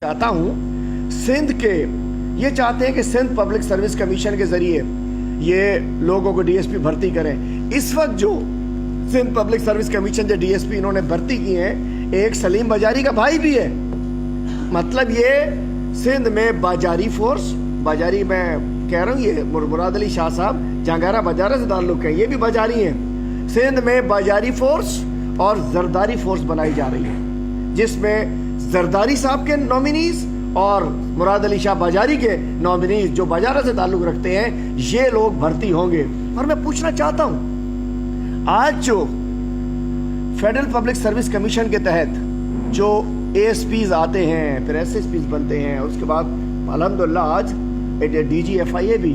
चाहता हूँ सिंध के ये चाहते हैं कि सिंध पब्लिक सर्विस कमीशन के जरिए ये लोगों को डीएसपी भर्ती करें। इस वक्त जो सिंध पब्लिक सर्विस कमीशन जो डीएसपी इन्होंने भर्ती किए हैं, एक सलीम बाजारी का भाई भी है। मतलब ये सिंध में बाजारी फोर्स, बाजारी मैं कह रहा हूँ, ये मुराद अली शाह साहब जहांगारा बाजारा से ताल्लुक है, ये भी बाजारी हैं। सिंध में बाजारी फोर्स और जरदारी फोर्स बनाई जा रही है, जिसमें जरदारी साहब के नॉमिनीज और मुराद अली शाह बाजारी के नॉमिनीज जो बाजारा से ताल्लुक रखते हैं, ये लोग भर्ती होंगे। और मैं पूछना चाहता हूं, आज जो फेडरल पब्लिक सर्विस कमीशन के तहत जो एएसपीज आते हैं, फिर एसएसपीज बनते हैं, उसके बाद अल्हम्दुलिल्लाह आज डीजीएफआईए भी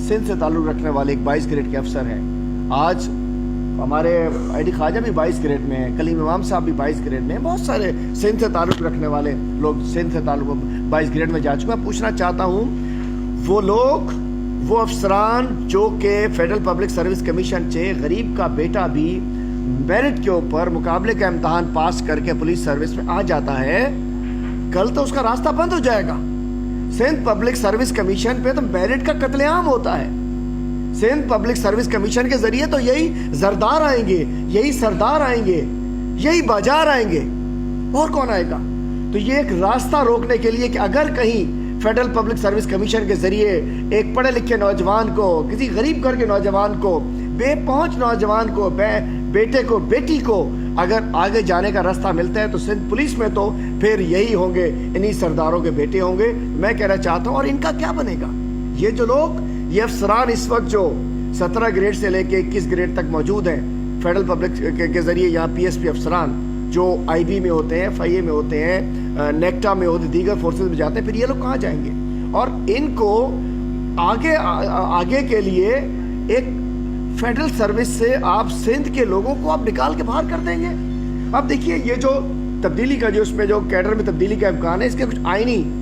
सिंध से ताल्लुक रखने वाले एक 22 ग्रेड के अफसर हैं। आज हमारे आईडी ख्वाजा भी 22 ग्रेड में है, कलीम इमाम साहब भी 22 ग्रेड में है, बहुत सारे सिंध से ताल्लुक रखने वाले लोग सिंध से ताल्लुक 22 ग्रेड में जा चुके हैं। पूछना चाहता हूँ, वो लोग, वो अफसरान जो कि फेडरल पब्लिक सर्विस कमीशन से गरीब का बेटा भी मेरिट के ऊपर मुकाबले का इम्तहान पास करके पुलिस सर्विस में आ जाता है, कल तो उसका रास्ता बंद हो जाएगा। सिंध पब्लिक सर्विस कमीशन पे तो मेरिट का कत्लेआम होता है। सिंध पब्लिक सर्विस कमीशन के जरिए तो यही जरदार आएंगे, यही सरदार आएंगे, यही बाजार आएंगे, और कौन आएगा? तो ये एक रास्ता रोकने के लिए कि अगर कहीं फेडरल पब्लिक सर्विस कमीशन के जरिए एक पढ़े लिखे नौजवान को, किसी गरीब घर के नौजवान को, बेपहुंच नौजवान को, बेटे को, बेटी को अगर आगे जाने का रास्ता मिलता है, तो सिंध पुलिस में तो फिर यही होंगे, इन्हीं सरदारों के बेटे होंगे। मैं कहना चाहता हूँ, और इनका क्या बनेगा? ये जो लोग, ये अफसरान इस वक्त जो 17 ग्रेड से लेके 21 ग्रेड तक मौजूद हैं फेडरल पब्लिक के जरिए, यहाँ पीएसपी अफसरान जो आईबी में होते हैं, एफआईए में होते हैं, नेक्टा में होते, दीगर फोर्सेज में जाते हैं, फिर ये लोग कहाँ जाएंगे? और इनको आगे के लिए एक फेडरल सर्विस से आप सिंध के लोगों को आप निकाल के बाहर कर देंगे। अब देखिए, ये जो तब्दीली का जो उसमें जो कैडर में तब्दीली का इम्कान है, इसके कुछ आईनी